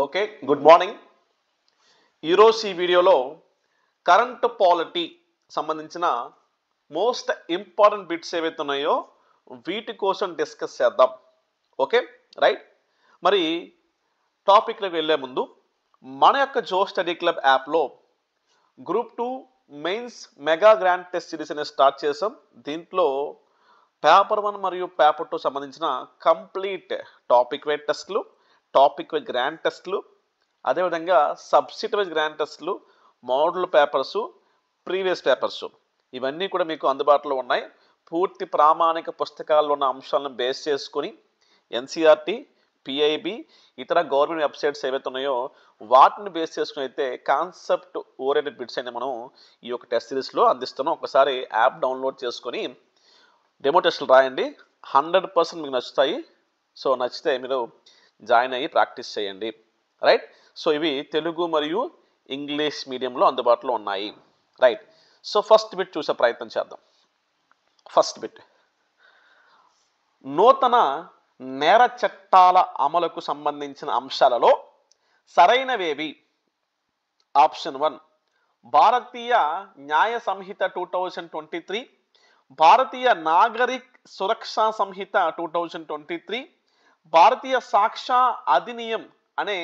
Okay, good morning. ఈరోజు ఈ వీడియోలో కరెంట్ పాలిటీ సంబంధించిన మోస్ట్ ఇంపార్టెంట్ బిట్స్ ఏవైతే ఉన్నాయో వీటి కోసం డిస్కస్ చేద్దాం. Okay right. మరి టాపిక్లోకి వెళ్ళే ముందు మన యొక్క జో స్టడీ క్లబ్ యాప్లో group 2 mains mega grand test series అనేది స్టార్ట్ చేసాం. దీంట్లో పేపర్ 1 మరియు పేపర్ 2 సంబంధించిన కంప్లీట్ టాపిక్ వైజ్ టెస్ట్లు, టాపిక్ వైజ్ గ్రాండ్ టెస్ట్లు, అదేవిధంగా సబ్జెక్ట్ వైజ్ గ్రాండ్ టెస్ట్లు, మోడల్ పేపర్సు, ప్రీవియస్ పేపర్సు ఇవన్నీ కూడా మీకు అందుబాటులో ఉన్నాయి. పూర్తి ప్రామాణిక పుస్తకాల్లో ఉన్న అంశాలను బేస్ చేసుకొని ఎన్సీఆర్టీ, పిఐబి, ఇతర గవర్నమెంట్ వెబ్సైట్స్ ఏవైతే ఉన్నాయో వాటిని బేస్ చేసుకుని అయితే కాన్సెప్ట్ ఓరియంటెడ్ బిట్స్ అయితే మనం ఈ యొక్క టెస్ట్ సిరీస్లో అందిస్తున్నాం. ఒకసారి యాప్ డౌన్లోడ్ చేసుకొని డెమో టెస్టులు రాయండి, 100% మీకు నచ్చుతాయి. సో నచ్చితే మీరు జాయిన్ అయ్యి ప్రాక్టీస్ చేయండి. రైట్. సో ఇవి తెలుగు మరియు ఇంగ్లీష్ మీడియంలో అందుబాటులో ఉన్నాయి. రైట్. సో ఫస్ట్ బిట్ చూసే ప్రయత్నం చేద్దాం. ఫస్ట్ బిట్, నూతన నేర చట్టాల అమలుకు సంబంధించిన అంశాలలో సరైనవేవి? ఆప్షన్ 1 భారతీయ న్యాయ సంహిత 2023, భారతీయ నాగరిక్ సురక్షా సంహిత 2023, భారతీయ సాక్ష్య అధినియం అనే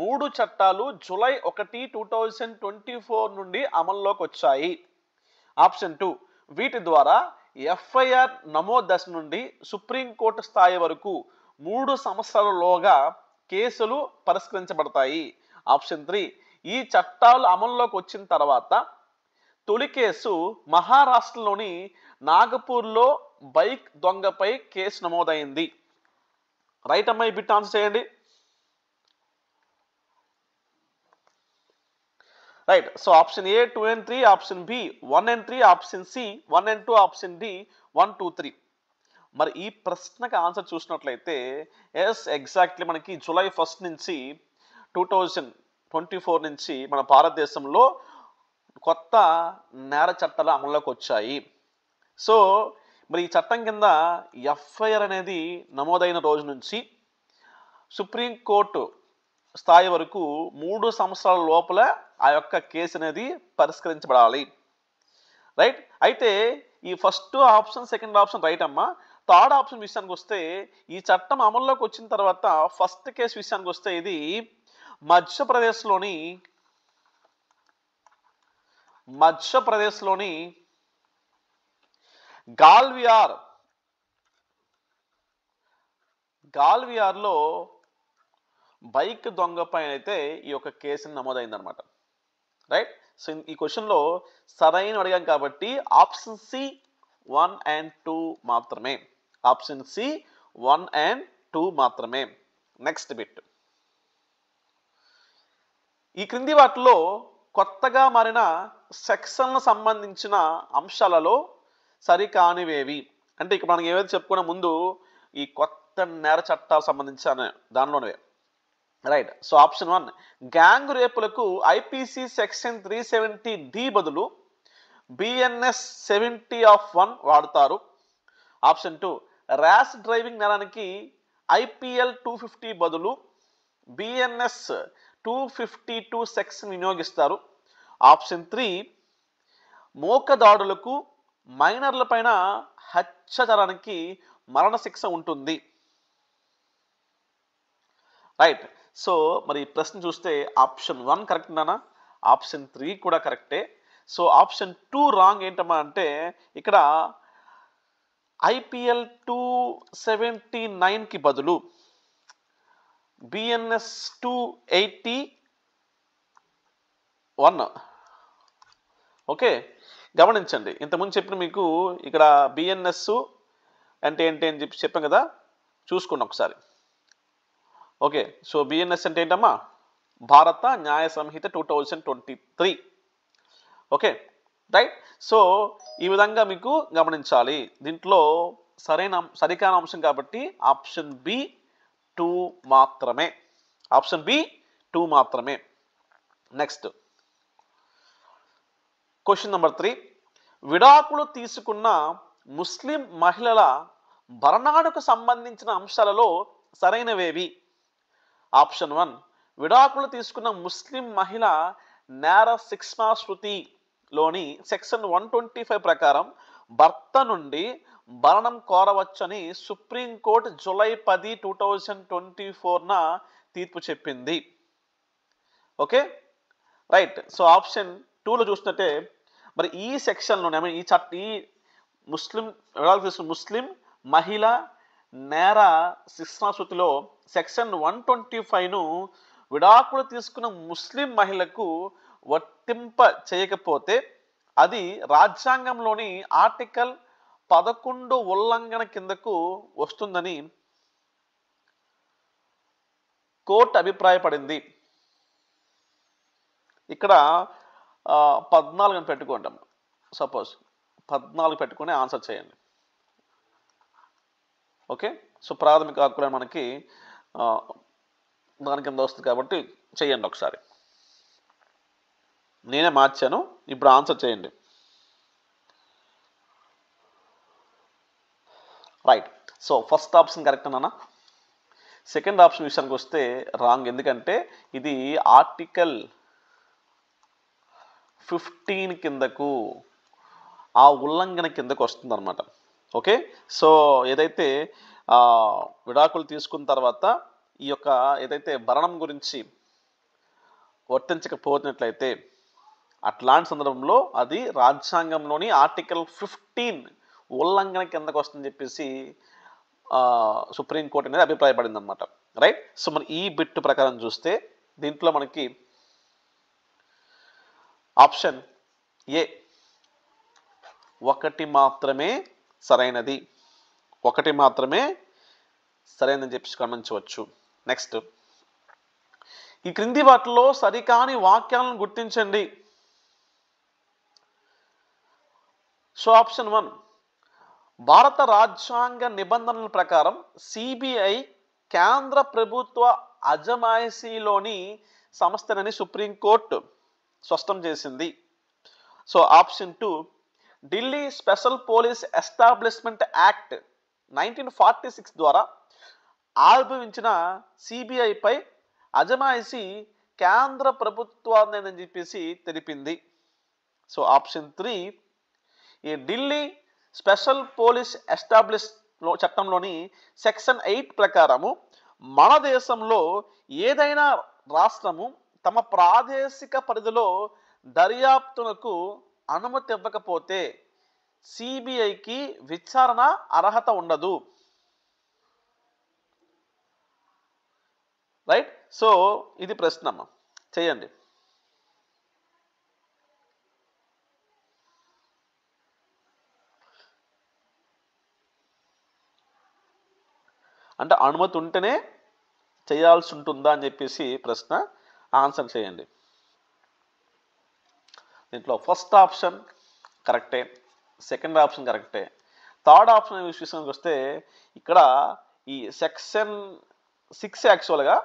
3 చట్టాలు జూలై 1, 2024 నుండి అమల్లోకి వచ్చాయి. ఆప్షన్ 2 వీటి ద్వారా ఎఫ్ఐఆర్ నమోదు దశ నుండి సుప్రీంకోర్టు స్థాయి వరకు 3 సంవత్సరాలలోగా కేసులు పరిష్కరించబడతాయి. ఆప్షన్ 3 ఈ చట్టాలు అమల్లోకి వచ్చిన తర్వాత తొలి కేసు మహారాష్ట్రలోని నాగపూర్లో బైక్ దొంగపై కేసు నమోదైంది. రైట్ అమ్మాయి, బిట్ ఆన్సర్ చేయండి. Right. So option A 2 and 3, option B 1 and 3, option C 1 and 2, option D 1, 2, 3. మరి ఈ ప్రశ్నకు ఆన్సర్ చూసినట్లయితే ఎస్, ఎగ్జాక్ట్లీ మనకి జూలై 1 నుంచి 2024 నుంచి మన భారతదేశంలో కొత్త నేర చట్టాలు అమల్లోకి వచ్చాయి. సో మరి ఈ చట్టం కింద ఎఫ్ఐఆర్ అనేది నమోదైన రోజు నుంచి సుప్రీంకోర్టు స్థాయి వరకు 3 సంవత్సరాల లోపల ఆ యొక్క కేసు అనేది పరిష్కరించబడాలి. రైట్. అయితే ఈ first option, second option right అమ్మా. థర్డ్ ఆప్షన్ విషయానికి వస్తే ఈ చట్టం అమల్లోకి వచ్చిన తర్వాత ఫస్ట్ కేసు విషయానికి వస్తే ఇది మధ్యప్రదేశ్లోని గాల్వియార్లో బైక్ దొంగ పైన అయితే ఈ యొక్క కేసు నమోదైందనమాట. రైట్. సో ఈ క్వశ్చన్లో సరైన అడిగాం కాబట్టి ఆప్షన్ సి 1 and 2 మాత్రమే. ఆప్షన్ సి 1 and 2 మాత్రమే. నెక్స్ట్ బిట్, ఈ క్రింది వాటిలో కొత్తగా మారిన సెక్షన్లకు సంబంధించిన అంశాలలో సరికానివేవి? అంటే ఇక్కడ మనం ఏవైతే చెప్పుకున్న ముందు ఈ కొత్త నేర చట్టాలకు సంబంధించిన దానిలోనే. రైట్. సో ఆప్షన్ 1 గ్యాంగ్ రేపులకు ఐపీసీ సెక్షన్ 370D బదులు బిఎన్ఎస్ 70(1) వాడతారు. ఆప్షన్ 2 ర్యాష్ డ్రైవింగ్ నేరానికి ఐపీఎల్ 250 బదులు బిఎన్ఎస్ 252 సెక్షన్ వినియోగిస్తారు. ఆప్షన్ 3 మోకదాడులకు మైనర్ల పైన హత్యాచారానికి మరణశిక్ష ఉంటుంది. రైట్. సో మరి ప్రశ్న చూస్తే ఆప్షన్ 1 కరెక్ట్ నానా, ఆప్షన్ 3 కూడా కరెక్టే. So option 2 wrong. ఏంటమ్మా అంటే ఇక్కడ ఐపీఎల్ 279కి బదులు బిఎన్ఎస్ 281. ఓకే, గమనించండి. ఇంతకుముందు చెప్పిన మీకు ఇక్కడ బిఎన్ఎస్ అంటే ఏంటి అని చెప్పాం కదా, చూసుకోండి ఒకసారి. ఓకే. సో బిఎన్ఎస్ అంటే ఏంటమ్మా? భారత న్యాయ సంహిత 2023. Okay right. సో ఈ విధంగా మీకు గమనించాలి. దీంట్లో సరికాని అంశం కాబట్టి ఆప్షన్ బి 2 మాత్రమే. ఆప్షన్ బి 2 మాత్రమే. నెక్స్ట్ క్వశ్చన్ నెంబర్ 3, విడాకులు తీసుకున్న ముస్లిం మహిళల భరణానికి సంబంధించిన అంశాలలో సరైనవేవి? ఆప్షన్ 1 విడాకులు తీసుకున్న ముస్లిం మహిళ నేర శిక్షాస్మృతిలోని సెక్షన్ 125 ప్రకారం భర్త నుండి భరణం కోరవచ్చని సుప్రీంకోర్టు జూలై 10, 2024న తీర్పు చెప్పింది. Okay right. సో ఆప్షన్ 2లో చూసినట్టే మరి ఈ సెక్షన్లోనే ఈ ముస్లిం విడాకులు తీసుకున్న ముస్లిం మహిళ నేర శిక్షాస్మృతిలో సెక్షన్ 125ను విడాకులు తీసుకున్న ముస్లిం మహిళకు వర్తింప చేయకపోతే అది రాజ్యాంగంలోని ఆర్టికల్ 11 ఉల్లంఘన కిందకు వస్తుందని కోర్టు అభిప్రాయపడింది. ఇక్కడ 14 పెట్టుకుంటాం. సపోజ్ 14 పెట్టుకుని ఆన్సర్ చేయండి. ఓకే సో ప్రాథమిక హక్కులు మనకి దాని కింద వస్తుంది కాబట్టి చేయండి ఒకసారి. నేనే మార్చాను, ఇప్పుడు ఆన్సర్ చేయండి. Right. So first option correct అన్నా. సెకండ్ ఆప్షన్ విషయానికి వస్తే రాంగ్. ఎందుకంటే ఇది ఆర్టికల్ 15 కిందకు ఆ ఉల్లంఘన కిందకు వస్తుంది అనమాట. ఓకే సో ఏదైతే విడాకులు తీసుకున్న తర్వాత ఈ యొక్క ఏదైతే భరణం గురించి వర్తించకపోతున్నట్లయితే అట్లాంటి సందర్భంలో అది రాజ్యాంగంలోని ఆర్టికల్ 15 ఉల్లంఘన కిందకు వస్తుందని చెప్పేసి సుప్రీంకోర్టు అనేది అభిప్రాయపడింది అనమాట. రైట్. సో మన ఈ బిట్ ప్రకారం చూస్తే దీంట్లో మనకి ఆప్షన్ ఏ ఒకటి మాత్రమే సరైనది, ఒకటి మాత్రమే సరైనదని చెప్పి గమనించవచ్చు. నెక్స్ట్, ఈ క్రింది వాటిలో సరికాని వాక్యాలను గుర్తించండి. సో ఆప్షన్ 1, భారత రాజ్యాంగ నిబంధనల ప్రకారం సిబిఐ కేంద్ర ప్రభుత్వ అజమాయిషీలోని సంస్థనని సుప్రీంకోర్టు స్పష్టం చేసింది. So option 2, Delhi special police establishment act 1946 ద్వారా ఆవిర్భవించిన సిబిఐపై అజమాయిషీ కేంద్ర ప్రభుత్వాన్ని చెప్పేసి తెలిపింది. సో ఆప్షన్ 3, ఈ ఢిల్లీ స్పెషల్ పోలీస్ ఎస్టాబ్లిష్ చట్టంలోని సెక్షన్ 8 ప్రకారము మన దేశంలో ఏదైనా రాష్ట్రము తమ ప్రాదేశిక పరిధిలో దర్యాప్తునకు అనుమతి ఇవ్వకపోతే సిబిఐకి విచారణ అర్హత ఉండదు. రైట్. సో ఇది ప్రశ్న అమ్మ, చేయండి. అంటే అనుమతి ఉంటేనే చేయాల్సి ఉంటుందా అని చెప్పేసి ప్రశ్న. ఆన్సర్ చేయండి. దీంట్లో ఫస్ట్ ఆప్షన్ కరెక్టే, సెకండ్ ఆప్షన్ కరెక్టే, థర్డ్ ఆప్షన్ విషయానికి వస్తే ఇక్కడ ఈ సెక్షన్ 6 యాక్చువల్గా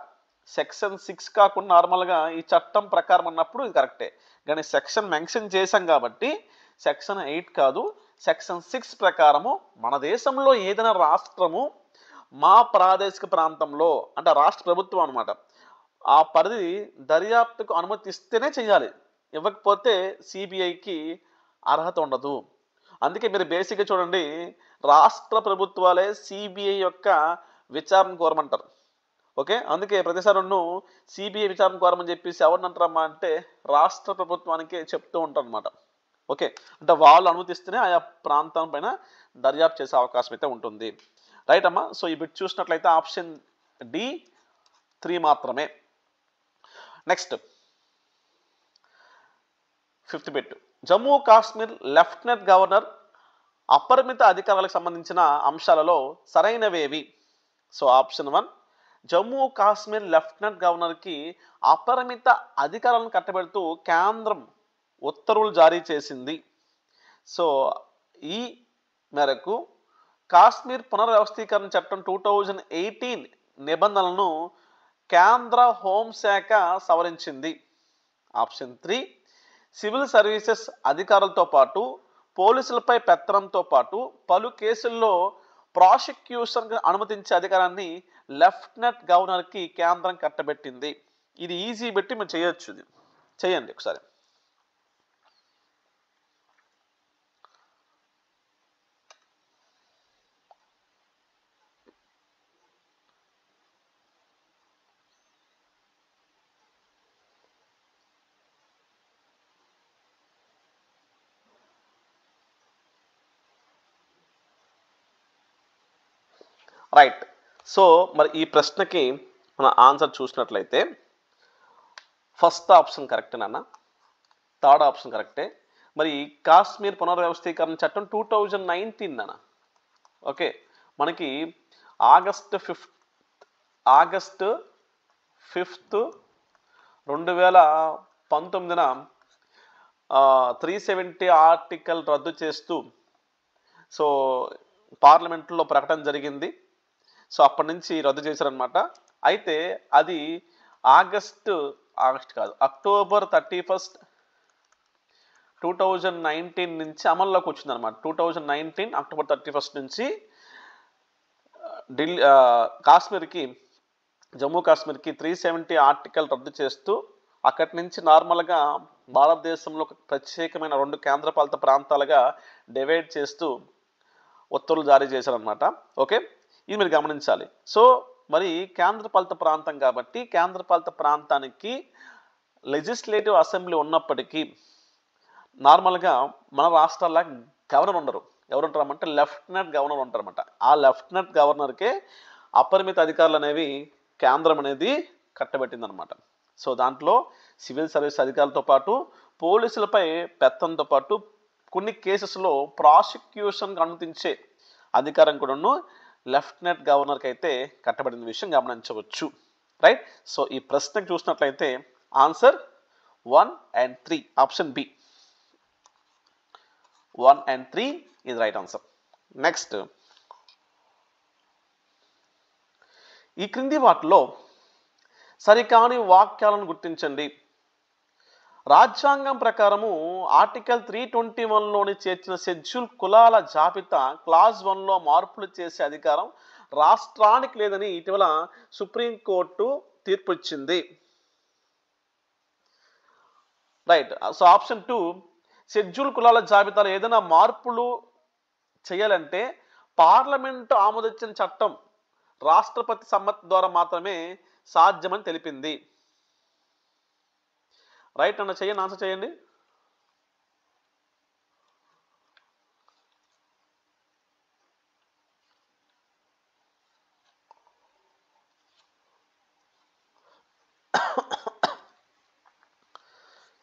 సెక్షన్ 6 కాకుండా నార్మల్గా ఈ చట్టం ప్రకారం అన్నప్పుడు ఇది కరెక్టే, కానీ సెక్షన్ మెన్షన్ చేశాం కాబట్టి సెక్షన్ 8 కాదు, సెక్షన్ 6 ప్రకారము మన దేశంలో ఏదైనా రాష్ట్రము మా ప్రాదేశిక ప్రాంతంలో అంటే రాష్ట్ర ప్రభుత్వం అనమాట ఆ పరిధి దర్యాప్తుకు అనుమతిస్తేనే చేయాలి, ఇవ్వకపోతే సిబిఐకి అర్హత ఉండదు. అందుకే మీరు బేసిక్గా చూడండి, రాష్ట్ర ప్రభుత్వాలే సిబిఐ యొక్క విచారణ కోరమంటారు. ఓకే, అందుకే ప్రతిసారి సిబిఐ విచారణ కోరమని చెప్పేసి ఎవరిని అంటారమ్మా అంటే రాష్ట్ర ప్రభుత్వానికే చెప్తూ ఉంటారు అనమాట. ఓకే, అంటే వాళ్ళు అనుమతిస్తేనే ఆయా ప్రాంతం పైన దర్యాప్తు చేసే అవకాశం అయితే ఉంటుంది. రైట్ అమ్మా. సో ఈ బిట్ చూసినట్లయితే ఆప్షన్ డి 3 మాత్రమే. Next 5th bit, Jammu Kashmir lieutenant governor అపరిమిత అధికారాలకు సంబంధించిన అంశాలలో సరైనవేవి? So option 1, Jammu Kashmir lieutenant గవర్నర్కి అపరిమిత అధికారాలను కట్టబెడుతూ కేంద్రం ఉత్తర్వులు జారీ చేసింది. సో ఈ మేరకు కాశ్మీర్ పునర్వ్యవస్థీకరణ చట్టం 2018 నిబంధనలను కేంద్ర హోంశాఖ సవరించింది. ఆప్షన్ 3, సివిల్ సర్వీసెస్ అధికారులతో పాటు పోలీసులపై పెత్తనంతో పాటు పలు కేసుల్లో ప్రాసిక్యూషన్ అనుమతించే అధికారాన్ని లెఫ్టినెంట్ గవర్నర్కి కేంద్రం కట్టబెట్టింది. ఇది ఈజీ పెట్టి మీరు చేయొచ్చు, ఇది చేయండి ఒకసారి. రైట్. సో మరి ఈ ప్రశ్నకి మన ఆన్సర్ చూసినట్లయితే ఫస్ట్ ఆప్షన్ కరెక్టే నాన్న, థర్డ్ ఆప్షన్ కరెక్టే. మరి కాశ్మీర్ పునర్వ్యవస్థీకరణ చట్టం 2019 నాన్న. ఓకే, మనకి ఆగస్టు 5 2019 370 ఆర్టికల్ రద్దు చేస్తూ సో పార్లమెంట్లో ప్రకటన జరిగింది. సో అప్పటి నుంచి రద్దు చేశారనమాట. అయితే అది అక్టోబర్ 31 2019 నుంచి అమల్లోకి వచ్చిందనమాట. 2019 అక్టోబర్ 31 నుంచి కాశ్మీర్కి, జమ్మూ కాశ్మీర్కి 370 ఆర్టికల్ రద్దు చేస్తూ అక్కడి నుంచి నార్మల్గా భారతదేశంలో ప్రత్యేకమైన 2 కేంద్రపాలిత ప్రాంతాలుగా డివైడ్ చేస్తూ ఉత్తర్వులు జారీ చేశారనమాట. ఓకే, ఇది మీరు గమనించాలి. సో మరి కేంద్రపాలిత ప్రాంతం కాబట్టి కేంద్రపాలిత ప్రాంతానికి లెజిస్లేటివ్ అసెంబ్లీ ఉన్నప్పటికీ నార్మల్గా మన రాష్ట్రాల గవర్నర్ ఉండరు. ఎవరు ఉంటారన్నమాట? లెఫ్టినెంట్ గవర్నర్ ఉంటారన్నమాట. ఆ లెఫ్టినెంట్ గవర్నర్కే అపరిమిత అధికారులు అనేవి కేంద్రం అనేది కట్టబెట్టింది అనమాట. సో దాంట్లో సివిల్ సర్వీస్ అధికారులతో పాటు పోలీసులపై పెత్తంతో పాటు కొన్ని కేసెస్లో ప్రాసిక్యూషన్కి అనుమతించే అధికారం కూడాను లెఫ్టినెంట్ గవర్నర్కి అయితే కట్టబడిన విషయం గమనించవచ్చు. రైట్. సో ఈ ప్రశ్నకు చూసినట్లయితే answer 1 and 3 option B 1 and 3 is right answer. Next, ఈ క్రింది వాటిలో సరికాని వాక్యాలను గుర్తించండి. రాజ్యాంగం ప్రకారము ఆర్టికల్ 321లోని చేర్చిన షెడ్యూల్ కులాల జాబితా క్లాజ్ 1లో మార్పులు చేసే అధికారం రాష్ట్రానికి లేదని ఇటీవల సుప్రీంకోర్టు తీర్పు ఇచ్చింది. రైట్. సో ఆప్షన్ 2, షెడ్యూల్ కులాల జాబితాలో ఏదైనా మార్పులు చేయాలంటే పార్లమెంటు ఆమోదించిన చట్టం రాష్ట్రపతి సమ్మతి ద్వారా మాత్రమే సాధ్యమని తెలిపింది. రైట్ అన్న, చేయండి, ఆన్సర్ చేయండి.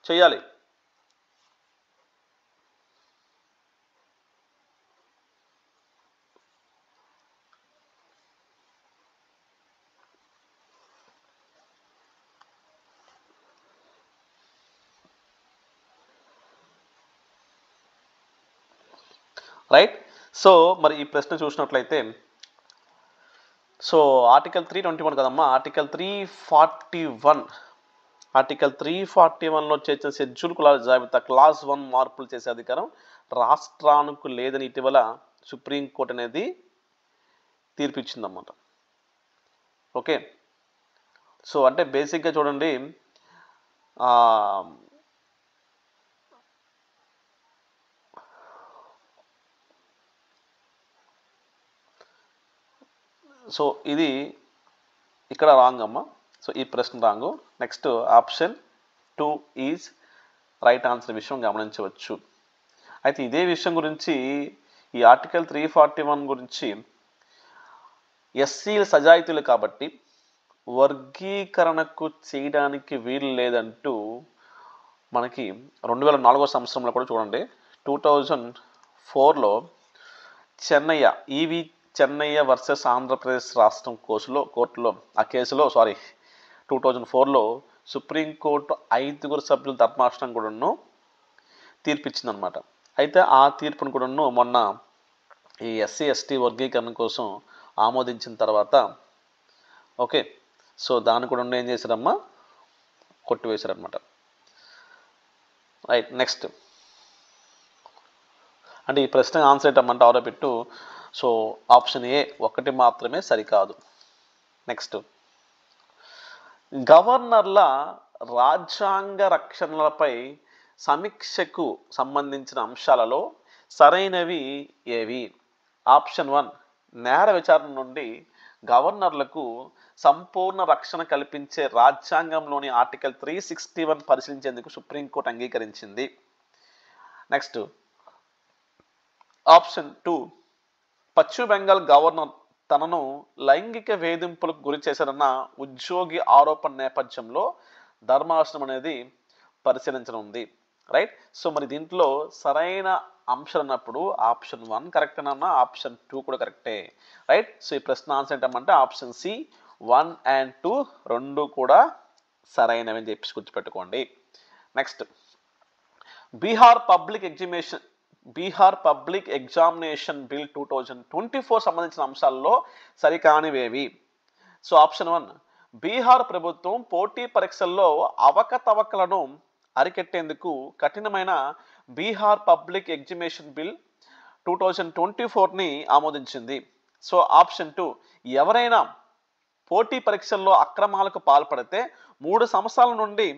చేయాలి. రైట్. సో మరి ఈ ప్రశ్న చూసినట్లయితే సో ఆర్టికల్ 321 కదమ్మా, ఆర్టికల్ 341లో చేర్చిన షెడ్యూల్ కులాల జాబితా క్లాస్ 1 మార్పులు చేసే అధికారం రాష్ట్రానికి లేదని ఇటీవల సుప్రీంకోర్టు అనేది తీర్పిచ్చిందన్నమాట. ఓకే, సో అంటే బేసిక్గా చూడండి, సో ఇది ఇక్కడ రాంగ్ అమ్మా. సో ఈ ప్రశ్న wrong. Next option 2 is right answer విషయం గమనించవచ్చు. అయితే ఇదే విషయం గురించి ఈ ఆర్టికల్ 341 గురించి ఎస్సీల సజాయితీలు కాబట్టి వర్గీకరణకు చేయడానికి వీలు లేదంటూ మనకి 2004వ సంవత్సరంలో కూడా చూడండి 2004లో చెన్నయ్య వర్సెస్ ఆంధ్రప్రదేశ్ రాష్ట్రం కోర్టులో ఆ కేసులో 2004లో సుప్రీంకోర్టు 5 సభ్యుల ధర్మాసనం కూడాను తీర్పిచ్చిందనమాట. అయితే ఆ తీర్పును కూడాను మొన్న ఈ ఎస్సీ ఎస్టీ వర్గీకరణ కోసం ఆమోదించిన తర్వాత ఓకే, సో దాన్ని కూడా ఏం చేశారమ్మా, కొట్టివేశారనమాట. రైట్. నెక్స్ట్ అంటే ఈ ప్రశ్న ఆన్సర్ ఏంటమ్మంటే ఆరోపెట్టు. సో ఆప్షన్ ఏ 1 మాత్రమే సరికాదు. నెక్స్ట్, గవర్నర్ల రాజ్యాంగ రక్షణలపై సమీక్షకు సంబంధించిన అంశాలలో సరైనవి ఏవి? ఆప్షన్ 1 నేర విచారణ నుండి గవర్నర్లకు సంపూర్ణ రక్షణ కల్పించే రాజ్యాంగంలోని ఆర్టికల్ 361 పరిశీలించేందుకు సుప్రీంకోర్టు అంగీకరించింది. నెక్స్ట్ ఆప్షన్ 2 పశ్చిమ బెంగాల్ గవర్నర్ తనను లైంగిక వేధింపులకు గురి చేశారన్న ఉద్యోగి ఆరోపణ నేపథ్యంలో ధర్మాసనం అనేది పరిశీలించనుంది. రైట్. సో మరి దీంట్లో సరైన అంశాలు అన్నప్పుడు ఆప్షన్ 1 కరెక్ట్ అన్నా, ఆప్షన్ 2 కూడా కరెక్టే. రైట్. సో ఈ ప్రశ్న ఆన్సర్ ఏంటంటే ఆప్షన్ సి 1 and 2 రెండు కూడా సరైనవి అని చెప్పి గుర్తుపెట్టుకోండి. Next Bihar public examination bill 2024 సంబంధించిన అంశాల్లో సరికానివేవి? సో ఆప్షన్ 1 బీహార్ ప్రభుత్వం పోటీ పరీక్షల్లో అవకతవకలను అరికెట్టేందుకు కఠినమైన బీహార్ పబ్లిక్ ఎగ్జామినేషన్ బిల్ 2024ని ఆమోదించింది. సో ఆప్షన్ 2 ఎవరైనా పోటీ పరీక్షల్లో అక్రమాలకు పాల్పడితే 3 సంవత్సరాల నుండి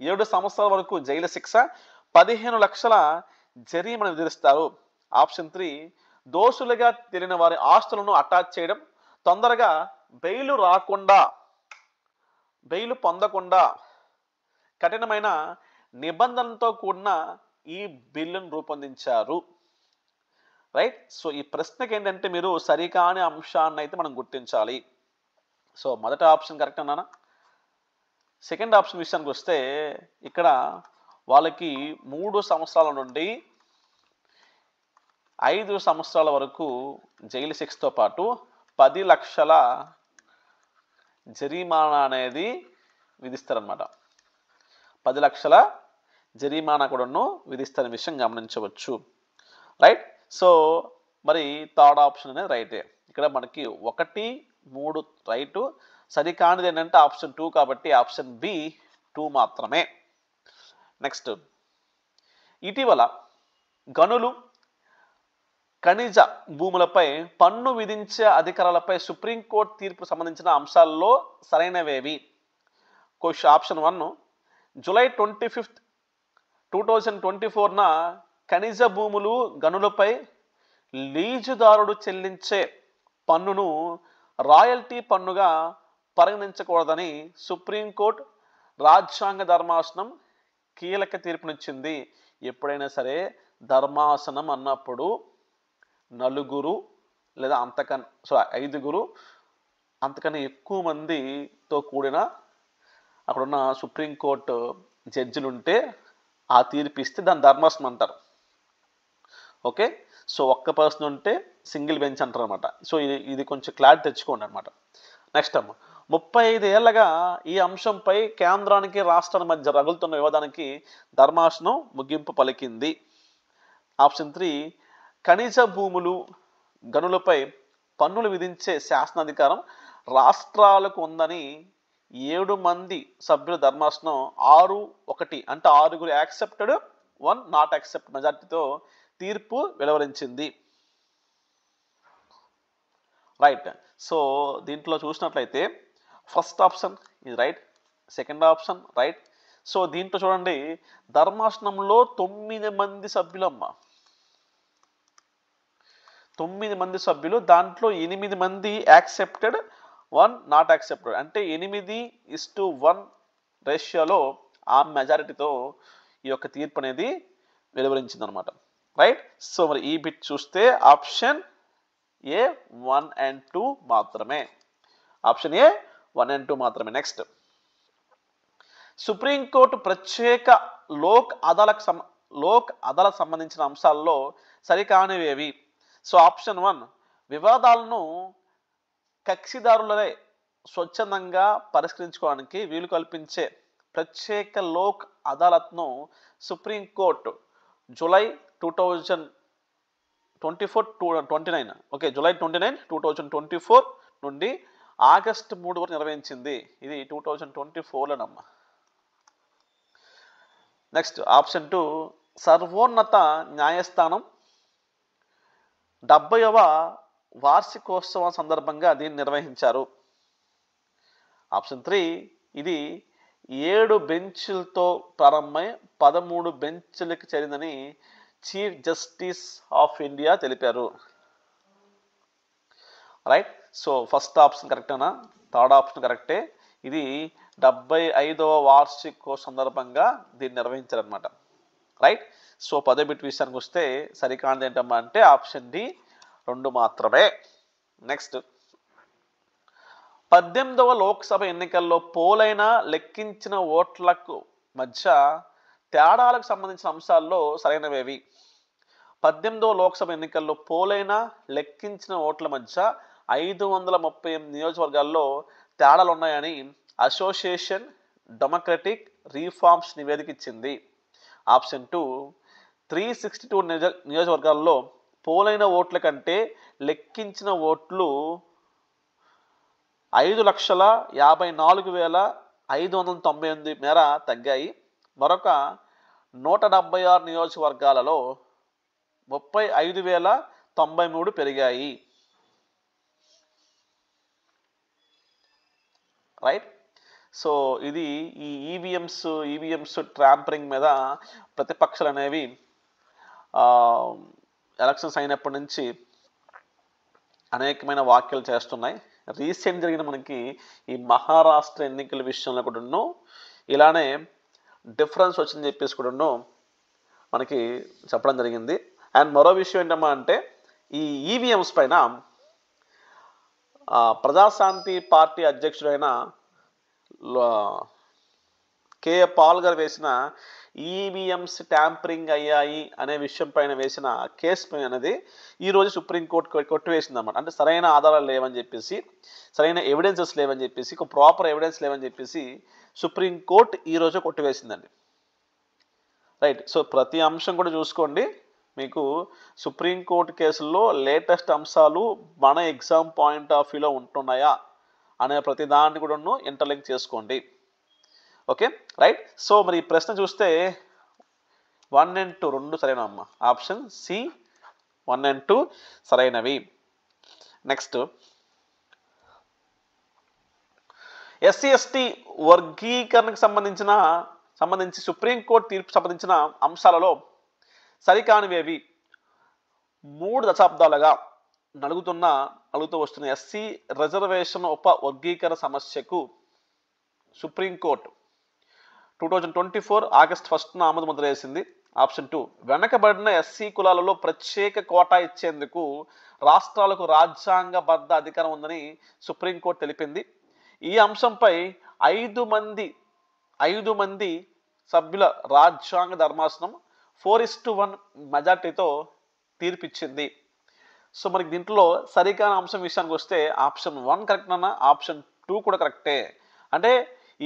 7 సంవత్సరాల వరకు జైలు శిక్ష, 15 లక్షల జరిమానా విధిస్తారు. ఆప్షన్ 3 దోషులుగా తేలిన వారి ఆస్తులను అటాచ్ చేయడం, తొందరగా బెయిలు పొందకుండా కఠినమైన నిబంధనలతో కూడిన ఈ బిల్లును రూపొందించారు. రైట్. సో ఈ ప్రశ్నకి ఏంటంటే మీరు సరికాని అంశాన్ని అయితే మనం గుర్తించాలి. సో మొదటి ఆప్షన్ కరెక్ట్ అన్నానా? సెకండ్ ఆప్షన్ విషయానికి వస్తే ఇక్కడ వాళ్ళకి 3 సంవత్సరాల నుండి 5 సంవత్సరాల వరకు జైలు శిక్షతో పాటు 10 లక్షల జరిమానా అనేది విధిస్తారనమాట. 10 లక్షల జరిమానా కూడాను విధిస్తున్న విషయం గమనించవచ్చు. రైట్. సో మరి థర్డ్ ఆప్షన్ అనేది రైటే. ఇక్కడ మనకి 1, 3 రైటు, సరికానిది ఏంటంటే ఆప్షన్ 2 కాబట్టి ఆప్షన్ బి 2 మాత్రమే. నెక్స్ట్ ఇటీవల గనులు, ఖనిజ భూములపై పన్ను విధించే అధికారాలపై సుప్రీంకోర్టు తీర్పు సంబంధించిన అంశాల్లో సరైనవేవి? ఆప్షన్ 1 జూలై 25, 2024న ఖనిజ భూములు, గనులపై లీజుదారుడు చెల్లించే పన్నును రాయల్టీ పన్నుగా పరిగణించకూడదని సుప్రీంకోర్టు రాజ్యాంగ ధర్మాసనం కీలక తీర్పునిచ్చింది. ఎప్పుడైనా సరే ధర్మాసనం అన్నప్పుడు 4 లేదా 5 అంతకన్నా ఎక్కువ మందితో కూడిన అక్కడున్న సుప్రీంకోర్టు జడ్జిలు ఉంటే ఆ తీర్పు ఇస్తే దాన్ని ధర్మాసనం అంటారు. ఓకే. సో ఒక్క పర్సన్ ఉంటే సింగిల్ బెంచ్ అంటారు అనమాట. సో ఇది కొంచెం క్లారిటీ తెచ్చుకోండి అనమాట. నెక్స్ట్ 35 ఏళ్లగా ఈ అంశంపై కేంద్రానికి రాష్ట్రాల మధ్య రగులుతున్న వివాదానికి ధర్మాసనం ముగింపు పలికింది. ఆప్షన్ 3 ఖనిజ భూములు, గనులపై పన్నులు విధించే శాసనాధికారం రాష్ట్రాలకు ఉందని 7 మంది సభ్యుల ధర్మాసనం 6-1 అంటే 6 యాక్సెప్టెడ్, 1 నాట్ యాక్సెప్ట్ మెజార్టీతో తీర్పు వెలువరించింది. రైట్. సో దీంట్లో చూసినట్లయితే ఫస్ట్ ఆప్షన్ ఇది right, second option right. So దీంట్లో చూడండి ధర్మాసనంలో 9 మంది సభ్యులమ్మ, 9 మంది సభ్యులు, దాంట్లో 8 మంది యాక్సెప్టెడ్, 1 నాట్ యాక్సెప్టెడ్ అంటే 8:1 రేషియోలో ఆ మెజారిటీతో ఈ యొక్క తీర్పు అనేది వెలువరించింది అనమాట. రైట్. సో మరి ఈ బిట్ చూస్తే ఆప్షన్ ఏ 1 and 2 మాత్రమే. ఆప్షన్ ఏ 1 and 2 మాత్రమే. నెక్స్ట్ సుప్రీంకోర్టు ప్రత్యేక లోక్ అదాలత్ సంబంధించిన అంశాల్లో సరికానివేవి? సో ఆప్షన్ 1 వివాదాలను కక్షిదారులే స్వచ్ఛందంగా పరిష్కరించుకోవడానికి వీలు కల్పించే ప్రత్యేక లోక్ అదాలత్ను సుప్రీంకోర్టు జూలై 2024 ఓకే జూలై 29, 2024 నుండి ఆగస్టు 3 వరకు నిర్వహించింది. ఇది 2024లోనమ్మా. నెక్స్ట్ ఆప్షన్ 2 సర్వోన్నత న్యాయస్థానం 70వ వార్షికోత్సవం సందర్భంగా దీన్ని నిర్వహించారు. ఆప్షన్ 3 ఇది 7 బెంచ్లతో ప్రారంభమై 13 బెంచ్లకు చేరిందని చీఫ్ జస్టిస్ ఆఫ్ ఇండియా తెలిపారు. రైట్. సో ఫస్ట్ ఆప్షన్ కరెక్టేనా? థర్డ్ ఆప్షన్ కరెక్టే. ఇది 75వ వార్షికోత్సవ సందర్భంగా దీన్ని నిర్వహించారనమాట. రైట్. సో 10వ బిట్ విషయానికి వస్తే సరికానిది ఏంటమ్మా అంటే ఆప్షన్ డి 2 మాత్రమే. నెక్స్ట్ 18వ లోక్సభ ఎన్నికల్లో పోలైన లెక్కించిన ఓట్లకు మధ్య తేడాలకు సంబంధించిన అంశాల్లో సరైనవేవి? 18వ లోక్సభ ఎన్నికల్లో పోలైన లెక్కించిన ఓట్ల మధ్య 538 నియోజకవర్గాల్లో తేడాలు ఉన్నాయని అసోసియేషన్ డెమోక్రటిక్ రీఫార్మ్స్ నివేదిక ఇచ్చింది. ఆప్షన్ 2 362 నియోజకవర్గాల్లో పోలైన ఓట్ల కంటే లెక్కించిన ఓట్లు 5,54,598 మేర తగ్గాయి. మరొక 176 నియోజకవర్గాలలో 35,093 పెరిగాయి. రైట్. సో ఇది ఈ ఈవీఎంస్ ట్రాంపరింగ్ మీద ప్రతిపక్షాలు అనేవి ఎలక్షన్స్ అయినప్పటి నుంచి అనేకమైన వ్యాఖ్యలు చేస్తున్నాయి. రీసెంట్ జరిగిన మనకి ఈ మహారాష్ట్ర ఎన్నికల విషయంలో కూడా ఇలానే డిఫరెన్స్ వచ్చిందని చెప్పేసి కూడా మనకి చెప్పడం జరిగింది. అండ్ మరో విషయం ఏంటమ్మా అంటే ఈ ఈవీఎంస్ పైన ప్రజాశాంతి పార్టీ అధ్యక్షుడైన కే పాల్ గారు వేసిన ఈవీఎంస్ ట్యాంపరింగ్ అయ్యాయి అనే విషయం పైన వేసిన కేసు పైన అనేది ఈరోజు సుప్రీంకోర్టు కొట్టివేసింది అన్నమాట. అంటే సరైన ఆధారాలు లేవని చెప్పేసి, సరైన ఎవిడెన్సెస్ లేవని చెప్పేసి, ఒక ప్రాపర్ ఎవిడెన్స్ లేవని చెప్పేసి సుప్రీంకోర్టు ఈరోజు కొట్టివేసిందండి. రైట్. సో ప్రతి అంశం కూడా చూసుకోండి. మీకు సుప్రీంకోర్టు కేసుల్లో లేటెస్ట్ అంశాలు మన ఎగ్జామ్ పాయింట్ ఆఫ్ వ్యూలో ఉంటున్నాయా అనే ప్రతి దాన్ని కూడా ఇంటర్లింక్ చేసుకోండి. ఓకే. రైట్. సో మరి ఈ ప్రశ్న చూస్తే 1 and 2 రెండు సరైనవమ్మా. ఆప్షన్ సి 1 and 2 సరైనవి. నెక్స్ట్ ఎస్సీ ఎస్టీ వర్గీకరణకు సంబంధించి సుప్రీంకోర్టు తీర్పు సంబంధించిన అంశాలలో సరికానివేవి? 3 దశాబ్దాలుగా నలుగుతూ వస్తున్న ఎస్సీ రిజర్వేషన్ ఉప వర్గీకరణ సమస్యకు సుప్రీంకోర్టు 2024 ఆగస్టు 1న ఆమోద ముద్ర వేసింది. ఆప్షన్ 2 వెనకబడిన ఎస్సీ కులాలలో ప్రత్యేక కోటా ఇచ్చేందుకు రాష్ట్రాలకు రాజ్యాంగబద్ధ అధికారం ఉందని సుప్రీంకోర్టు తెలిపింది. ఈ అంశంపై 5 మంది సభ్యుల రాజ్యాంగ ధర్మాసనం 4:1 మెజార్టీతో తీర్పిచ్చింది. సో మనకి దీంట్లో సరికాని అంశం విషయానికి వస్తే ఆప్షన్ 1 కరెక్ట్ అన్న, ఆప్షన్ 2 కూడా కరెక్టే. అంటే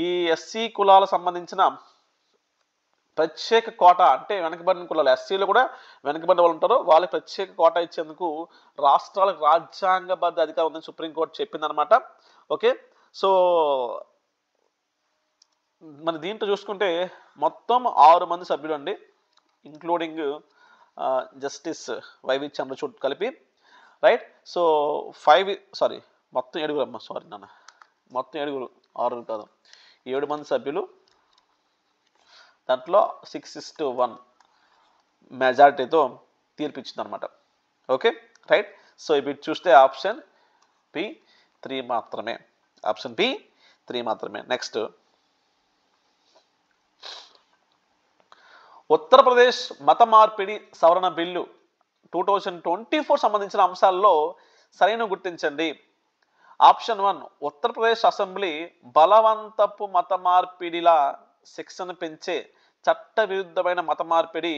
ఈ ఎస్సీ కులాల సంబంధించిన ప్రత్యేక కోటా అంటే వెనకబడిన కులాలు ఎస్సీలు కూడా వెనకబడిన వాళ్ళు ఉంటారు, వాళ్ళకి ప్రత్యేక కోటా ఇచ్చేందుకు రాష్ట్రాలకు రాజ్యాంగబద్ధ అధికారం ఉందని సుప్రీంకోర్టు చెప్పిందనమాట. ఓకే. సో మన దీంట్లో చూసుకుంటే మొత్తం 6 మంది సభ్యులు అండి, ఇంక్లూడింగ్ జస్టిస్ వైవి చంద్రచూడ్ కలిపి. రైట్. సో మొత్తం 7 అమ్మా, సారీ నాన్న, మొత్తం 7, 6 కాదు, 7 మంది సభ్యులు. దాంట్లో 6:1 మెజారిటీతో తీర్పిచ్చింది అనమాట. ఓకే. రైట్. సో ఇవి చూస్తే ఆప్షన్ పి 3 మాత్రమే. ఆప్షన్ పి 3 మాత్రమే. నెక్స్ట్ ఉత్తరప్రదేశ్ మత మార్పిడి సవరణ బిల్లు 2024 సంబంధించిన అంశాల్లో సరైన గుర్తించండి. ఆప్షన్ 1 ఉత్తరప్రదేశ్ అసెంబ్లీ బలవంతపు మత మార్పిడిల శిక్షను పెంచే చట్ట విరుద్ధమైన మత మార్పిడి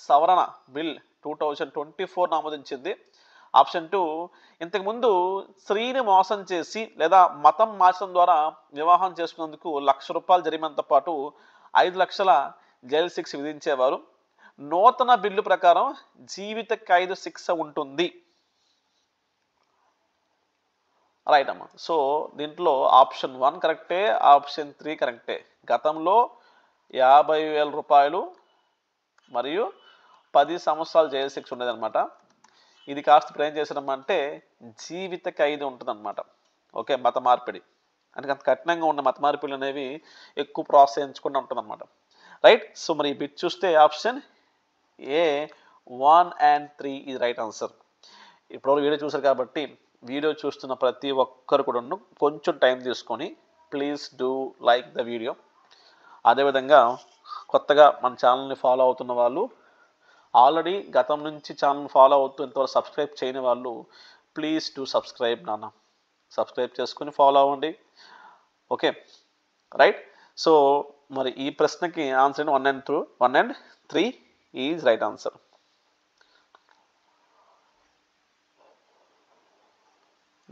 సవరణ బిల్ 2024 ఆమోదించింది. ఆప్షన్ 2 ఇంతకుముందు స్త్రీని మోసం చేసి లేదా మతం మార్చడం ద్వారా వివాహం చేసుకున్నందుకు ₹1,00,000 జరిమానాతో పాటు 5 లక్షల జైలు శిక్ష విధించేవారు. నూతన బిల్లు ప్రకారం జీవిత ఖైదు శిక్ష ఉంటుంది. రైట్ అమ్మా. సో దీంట్లో ఆప్షన్ 1 కరెక్టే, ఆప్షన్ 3 కరెక్టే. గతంలో ₹50,000 మరియు 10 సంవత్సరాలు జైలు శిక్ష ఉండేదన్నమాట. ఇది కాస్త ఇప్పుడు ఏం చేశారమ్మా అంటే జీవిత ఖైదు ఉంటుంది అనమాట. ఓకే. మత మార్పిడి అంటే అంత కఠినంగా ఉన్న మత మార్పులు అనేవి ఎక్కువ ప్రోత్సహించకుండా ఉంటుందన్నమాట. రైట్. సో మరి ఈ బిట్ చూస్తే option A 1 and 3 is right answer. ఇప్పుడు వీడియో చూసారు కాబట్టి వీడియో చూస్తున్న ప్రతి ఒక్కరు కూడా కొంచెం టైం తీసుకొని please do like the video. అదేవిధంగా కొత్తగా మన ఛానల్ని ఫాలో అవుతున్న వాళ్ళు, ఆల్రెడీ గతం నుంచి ఛానల్ని ఫాలో అవుతూ ఇంతవరకు సబ్స్క్రైబ్ చేయని వాళ్ళు ప్లీజ్ డూ సబ్స్క్రైబ్ నాన్న. సబ్స్క్రైబ్ చేసుకుని ఫాలో అవ్వండి. Okay right. సో మరి ఈ ప్రశ్నకి answer 1 and 3 is right answer.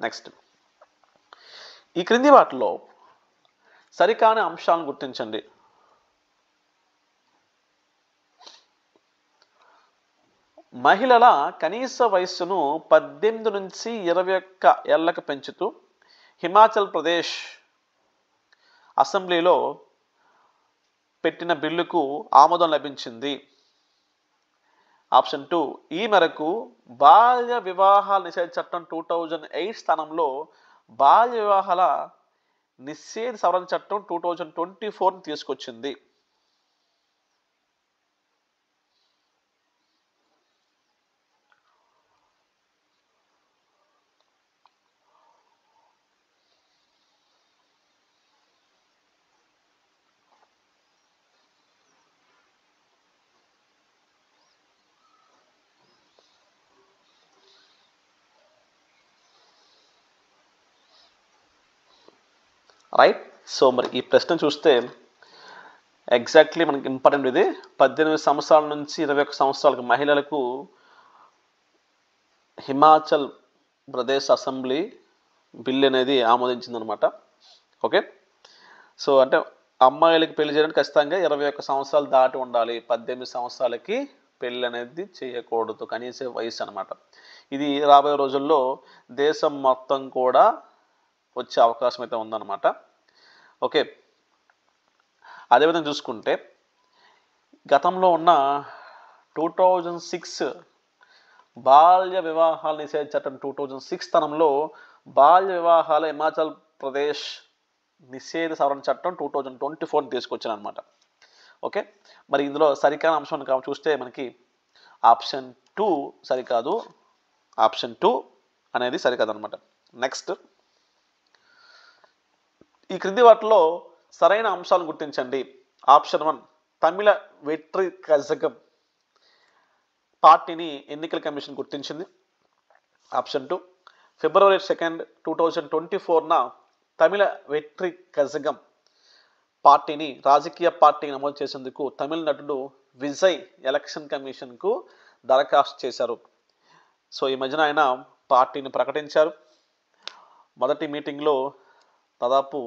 Next, ఈ క్రింది వాటిలో సరికాని అంశాలను గుర్తించండి. మహిళల కనీస వయస్సును 18 నుంచి 21 ఏళ్లకు పెంచుతూ హిమాచల్ ప్రదేశ్ అసెంబ్లీలో పెట్టిన బిల్లుకు ఆమోదం లభించింది. ఆప్షన్ 2, ఈ మేరకు బాల్య వివాహాల నిషేధ చట్టం 2008 స్థానంలో బాల్య వివాహాల నిషేధ సవరణ చట్టం 2024 తీసుకొచ్చింది. రైట్. సో మరి ఈ ప్రశ్న చూస్తే ఎగ్జాక్ట్లీ మనకి ఇంపార్టెంట్ ఇది. 18 సంవత్సరాల నుంచి 21 సంవత్సరాలకు మహిళలకు హిమాచల్ ప్రదేశ్ అసెంబ్లీ బిల్ అనేది ఆమోదించిందనమాట. ఓకే. సో అంటే అమ్మాయిలకి పెళ్లి చేయడానికి ఖచ్చితంగా 21 సంవత్సరాలు దాటి ఉండాలి. 18 సంవత్సరాలకి పెళ్ళి అనేది చేయకూడదు, కనీస వయసు అనమాట. ఇది రాబోయే రోజుల్లో దేశం మొత్తం కూడా వచ్చే అవకాశం అయితే ఉందన్నమాట. ఓకే. అదేవిధంగా చూసుకుంటే గతంలో ఉన్న 2006 బాల్య వివాహాల నిషేధ చట్టం 2006 స్థానంలో బాల్య వివాహాల హిమాచల్ ప్రదేశ్ నిషేధ సవరణ చట్టం 2024 తీసుకొచ్చాను అనమాట. ఓకే. మరి ఇందులో సరికాని అంశం చూస్తే మనకి ఆప్షన్ 2 సరికాదు. ఆప్షన్ 2 అనేది సరికాదు అనమాట. నెక్స్ట్, ఈ క్రింది వాటిలో సరైన అంశాలను గుర్తించండి. ఆప్షన్ 1, తమిళ వెట్రి కజగం పార్టీని ఎన్నికల కమిషన్ గుర్తించింది. ఆప్షన్ 2, ఫిబ్రవరి 2, 2024 తమిళ వెట్రి కజగం పార్టీని రాజకీయ పార్టీని నమోదు చేసేందుకు తమిళ నటుడు విజయ్ ఎలక్షన్ కమిషన్కు దరఖాస్తు చేశారు. సో ఈ మధ్యన ఆయన పార్టీని ప్రకటించారు. మొదటి మీటింగ్లో దాదాపు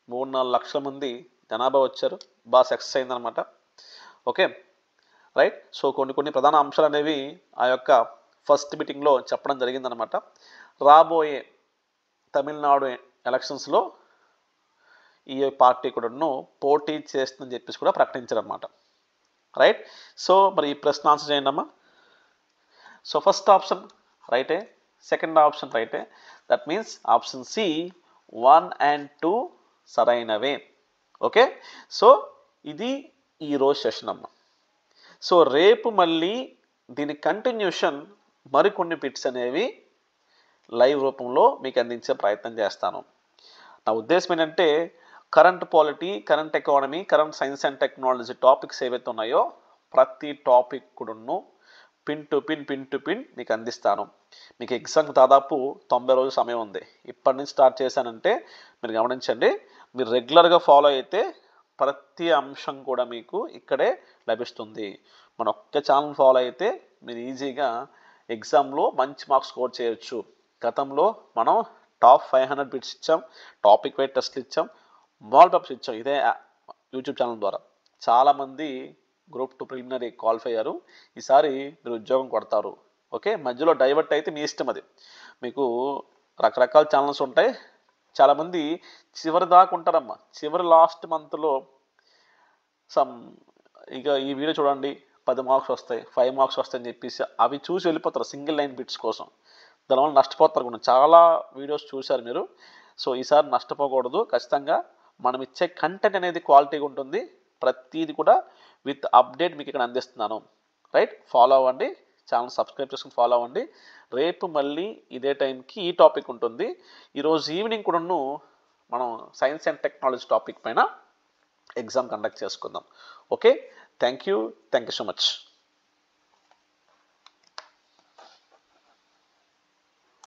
3-4 లక్షల మంది జనాభా వచ్చారు. బాగా సక్సెస్ అయిందనమాట. Okay right. సో కొన్ని ప్రధాన అంశాలు అనేవి ఆ యొక్క ఫస్ట్ మీటింగ్లో చెప్పడం జరిగిందనమాట. రాబోయే తమిళనాడు ఎలక్షన్స్లో ఈ పార్టీ కూడాను పోటీ చేస్తుందని చెప్పేసి కూడా ప్రకటించారనమాట. రైట్. సో మరి ఈ ప్రశ్న ఆన్సర్ చేయండి అమ్మా. సో ఫస్ట్ ఆప్షన్ రైటే, సెకండ్ ఆప్షన్ రైటే. That means option C 1 and 2 సరైనవే. ఓకే. సో ఇది ఈరోజు సెషన్ అమ్మ. సో రేపు మళ్ళీ దీని కంటిన్యూషన్ మరికొన్ని బిట్స్ అనేవి లైవ్ రూపంలో మీకు అందించే ప్రయత్నం చేస్తాను. నా ఉద్దేశం ఏంటంటే current polity, current economy, current science and technology topics ఏవైతే ఉన్నాయో ప్రతి టాపిక్ కూడాను పిన్ టు పిన్ మీకు అందిస్తాను. మీకు ఎగ్జామ్ దాదాపు 90 రోజుల సమయం ఉంది. ఇప్పటి నుంచి స్టార్ట్ చేశానంటే మీరు గమనించండి, మీరు రెగ్యులర్గా ఫాలో అయితే ప్రతి అంశం కూడా మీకు ఇక్కడే లభిస్తుంది. మన ఒక్క ఛానల్ ఫాలో అయితే మీరు ఈజీగా ఎగ్జామ్లో మంచి మార్క్స్ స్కోర్ చేయొచ్చు. గతంలో మనం టాప్ 500 బిట్స్ ఇచ్చాం, టాపిక్ వైజ్ టెస్ట్లు ఇచ్చాం, మోడల్ పేపర్స్ ఇచ్చాం ఇదే యూట్యూబ్ ఛానల్ ద్వారా. చాలామంది గ్రూప్ 2 ప్రిలిమినరీ క్వాలిఫై అయ్యారు. ఈసారి మీరు ఉద్యోగం కొడతారు. ఓకే. మధ్యలో డైవర్ట్ అయితే మీ ఇష్టం, అది మీకు రకరకాల ఛానల్స్ ఉంటాయి. చాలామంది చివరి దాకా ఉంటారమ్మా. చివరి లాస్ట్ మంత్లో ఇక ఈ వీడియో చూడండి 10 మార్క్స్ వస్తాయి, 5 మార్క్స్ వస్తాయని చెప్పేసి అవి చూసి వెళ్ళిపోతారు సింగిల్ లైన్ బిట్స్ కోసం. దానివల్ల నష్టపోతారు కూడా. చాలా వీడియోస్ చూశారు మీరు. సో ఈసారి నష్టపోకూడదు. ఖచ్చితంగా మనం ఇచ్చే కంటెంట్ అనేది క్వాలిటీగా ఉంటుంది. ప్రతిది కూడా విత్ అప్డేట్ మీకు ఇక్కడ అందిస్తున్నాను. రైట్, ఫాలో అవ్వండి, ఛానల్ సబ్స్క్రైబ్ చేసుకుని ఫాలో అవ్వండి. రేపు మళ్ళీ ఇదే టైంకి ఈ టాపిక్ ఉంటుంది. ఈరోజు ఈవినింగ్ కూడాను మనం సైన్స్ అండ్ టెక్నాలజీ టాపిక్ పైన ఎగ్జామ్ కండక్ట్ చేసుకుందాం. Okay, thank you so much.